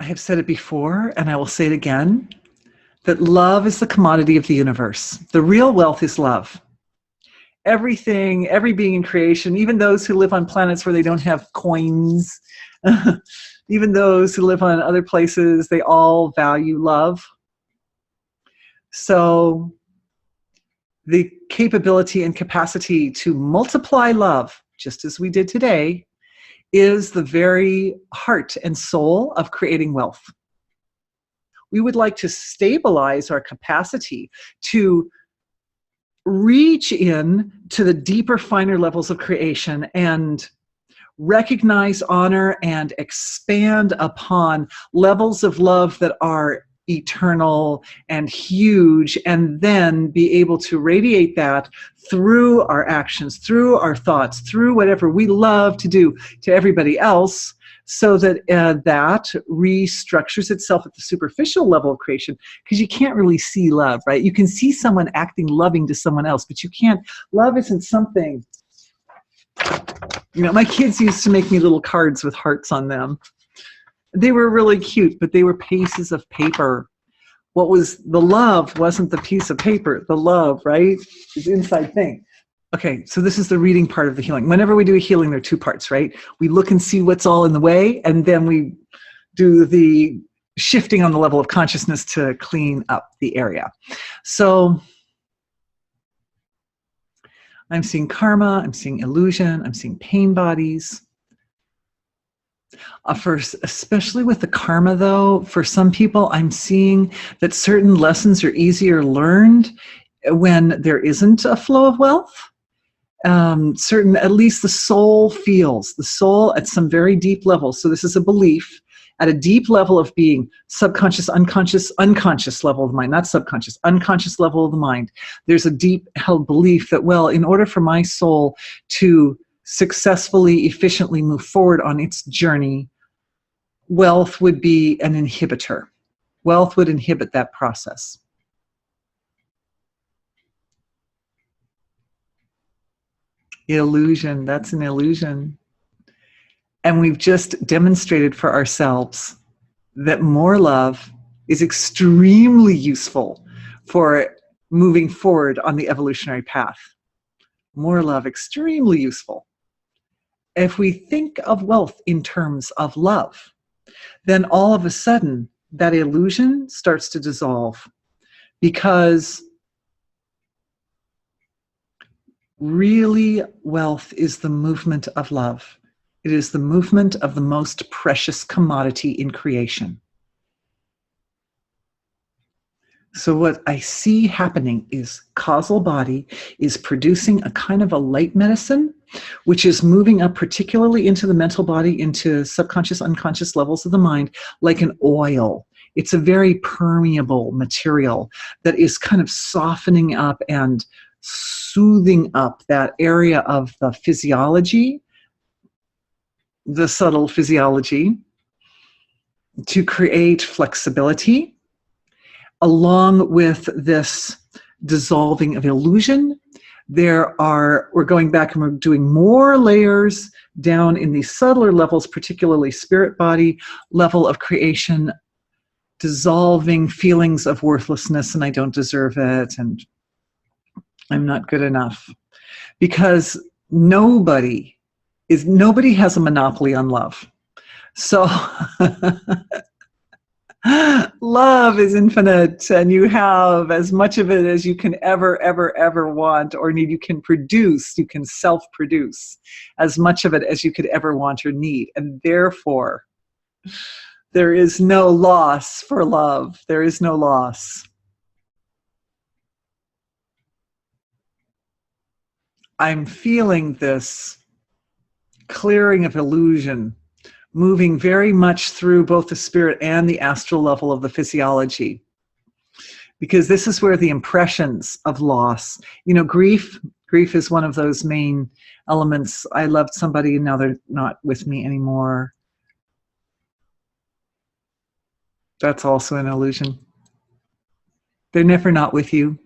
I have said it before, and I will say it again, that love is the commodity of the universe. The real wealth is love. Everything, every being in creation, even those who live on planets where they don't have coins, even those who live on other places, they all value love. So the capability and capacity to multiply love, just as we did today, is the very heart and soul of creating wealth. We would like to stabilize our capacity to reach in to the deeper, finer levels of creation and recognize, honor, and expand upon levels of love that are eternal and huge, and then be able to radiate that through our actions, through our thoughts, through whatever we love to do to everybody else, so that that restructures itself at the superficial level of creation, because you can't really see love, right? You can see someone acting loving to someone else, but you can't. Love isn't something. You know, my kids used to make me little cards with hearts on them. They were really cute, but they were pieces of paper. What was the love wasn't the piece of paper. The love, right, is the inside thing. Okay, so this is the reading part of the healing. Whenever we do a healing, there are two parts, right? We look and see what's all in the way, and then we do the shifting on the level of consciousness to clean up the area. So I'm seeing karma, I'm seeing illusion, I'm seeing pain bodies. Especially with the karma, though, for some people, I'm seeing that certain lessons are easier learned when there isn't a flow of wealth. At least the soul at some very deep level. So this is a belief at a deep level of being, subconscious, unconscious level of the mind, not subconscious, unconscious level of the mind. There's a deep held belief that, well, in order for my soul to successfully, efficiently move forward on its journey, wealth would be an inhibitor. Wealth would inhibit that process. Illusion, that's an illusion. And we've just demonstrated for ourselves that more love is extremely useful for moving forward on the evolutionary path. More love, extremely useful. If we think of wealth in terms of love, then all of a sudden that illusion starts to dissolve, because really wealth is the movement of love. It is the movement of the most precious commodity in creation. So what I see happening is causal body is producing a kind of a light medicine, which is moving up particularly into the mental body, into subconscious, unconscious levels of the mind, like an oil. It's a very permeable material that is kind of softening up and soothing up that area of the physiology, the subtle physiology, to create flexibility, along with this dissolving of illusion. We're going back and we're doing more layers down in these subtler levels, particularly spirit body level of creation, dissolving feelings of worthlessness and I don't deserve it and I'm not good enough. Because nobody has a monopoly on love. So love is infinite, and you have as much of it as you can ever want or need. You can self-produce as much of it as you could ever want or need. And therefore, there is no loss for love. There is no loss. I'm feeling this clearing of illusion, moving very much through both the spirit and the astral level of the physiology. Because this is where the impressions of loss, grief is one of those main elements. I loved somebody and now they're not with me anymore. That's also an illusion. They're never not with you.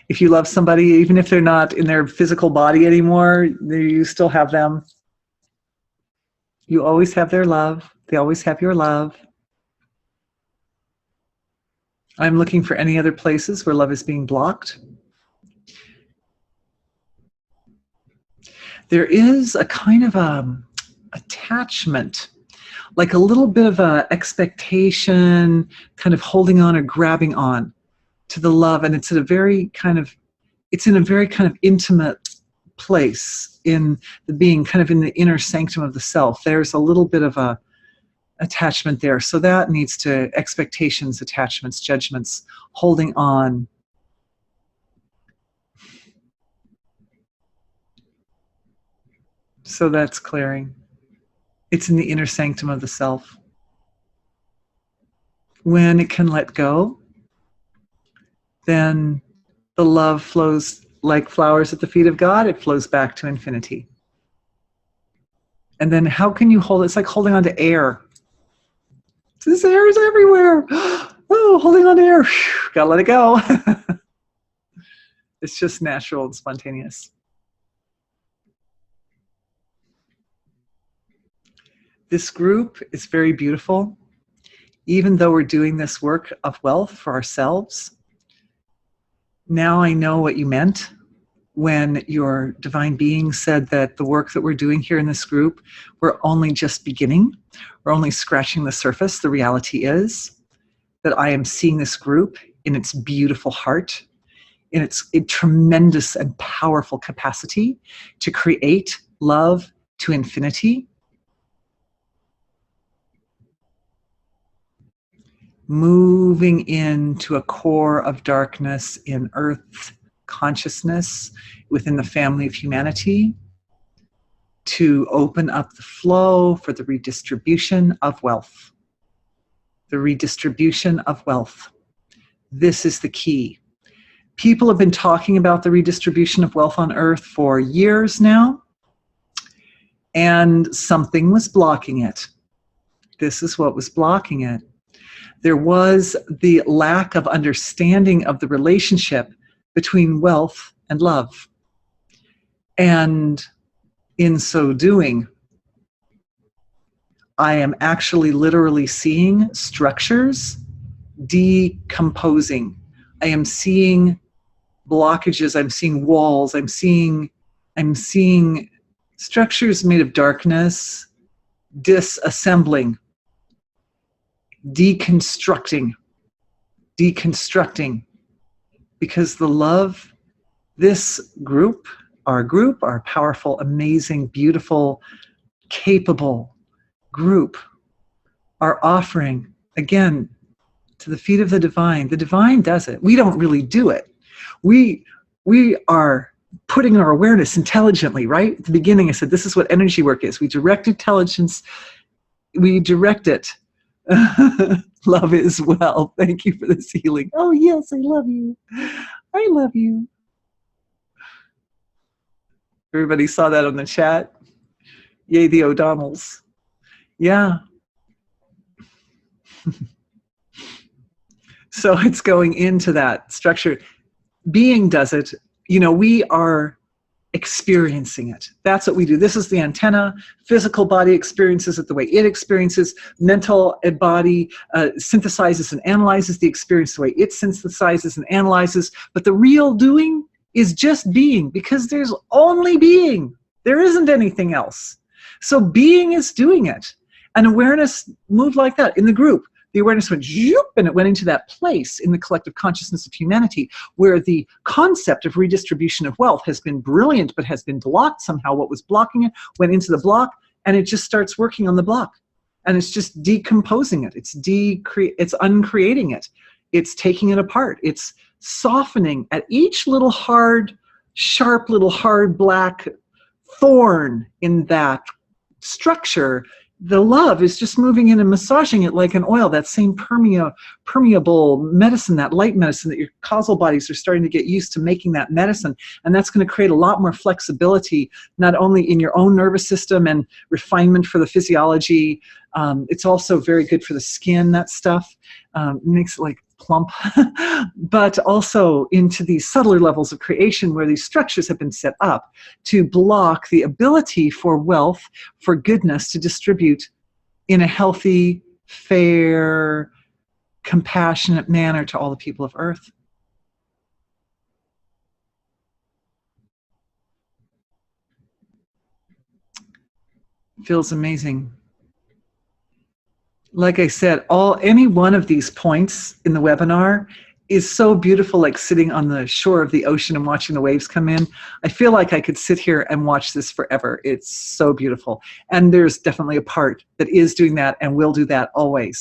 If you love somebody, even if they're not in their physical body anymore, you still have them. You always have their love. They always have your love. I'm looking for any other places where love is being blocked. There is a kind of attachment, like a little bit of a expectation, kind of holding on or grabbing on to the love, and it's in a very kind of intimate place in the being, kind of in the inner sanctum of the self. There's a little bit of a attachment there. So that needs to, expectations, attachments, judgments, holding on. So that's clearing. It's in the inner sanctum of the self. When it can let go, then the love flows like flowers at the feet of God. It flows back to infinity. And then how can you hold it? It's like holding on to air. This air is everywhere. Oh, holding on to air. Gotta let it go. It's just natural and spontaneous. This group is very beautiful. Even though we're doing this work of wealth for ourselves, now I know what you meant when your divine being said that the work that we're doing here in this group, we're only just beginning. We're only scratching the surface. The reality is that I am seeing this group in its beautiful heart, in its tremendous and powerful capacity to create love to infinity, moving into a core of darkness in earth consciousness within the family of humanity, to open up the flow for the redistribution of wealth. The redistribution of wealth. This is the key. People have been talking about the redistribution of wealth on earth for years now, and something was blocking it. This is what was blocking it. There was the lack of understanding of the relationship between wealth and love. And in so doing, I am actually literally seeing structures decomposing. I am seeing blockages, I'm seeing walls, I'm seeing structures made of darkness disassembling, deconstructing, because the love, this group, our powerful, amazing, beautiful, capable group, are offering, again, to the feet of the divine. The divine does it. We don't really do it. We are putting our awareness intelligently, right? At the beginning I said this is what energy work is. We direct intelligence, we direct it. Love is well. Thank you for this healing. Oh yes, I love you. I love you. Everybody saw that on the chat. Yay, the O'Donnells. Yeah. So it's going into that structure. Being does it. You know, we are experiencing it. That's what we do. This is the antenna. Physical body experiences it the way it experiences. Mental body synthesizes and analyzes the experience the way it synthesizes and analyzes. But the real doing is just being, because there's only being. There isn't anything else. So being is doing it. And awareness moved like that in the group. The awareness went zoop, and it went into that place in the collective consciousness of humanity where the concept of redistribution of wealth has been brilliant but has been blocked somehow. What was blocking it went into the block, and it just starts working on the block. And it's just decomposing it. It's uncreating it. It's taking it apart. It's softening at each little sharp little hard black thorn in that structure. The love is just moving in and massaging it like an oil, that same permeable medicine, that light medicine that your causal bodies are starting to get used to making that medicine. And that's going to create a lot more flexibility, not only in your own nervous system and refinement for the physiology. It's also very good for the skin, that stuff. Makes it like plump, but also into these subtler levels of creation where these structures have been set up to block the ability for wealth, for goodness to distribute in a healthy, fair, compassionate manner to all the people of Earth. Feels amazing. Like I said, any one of these points in the webinar is so beautiful, like sitting on the shore of the ocean and watching the waves come in. I feel like I could sit here and watch this forever. It's so beautiful. And there's definitely a part that is doing that and will do that always.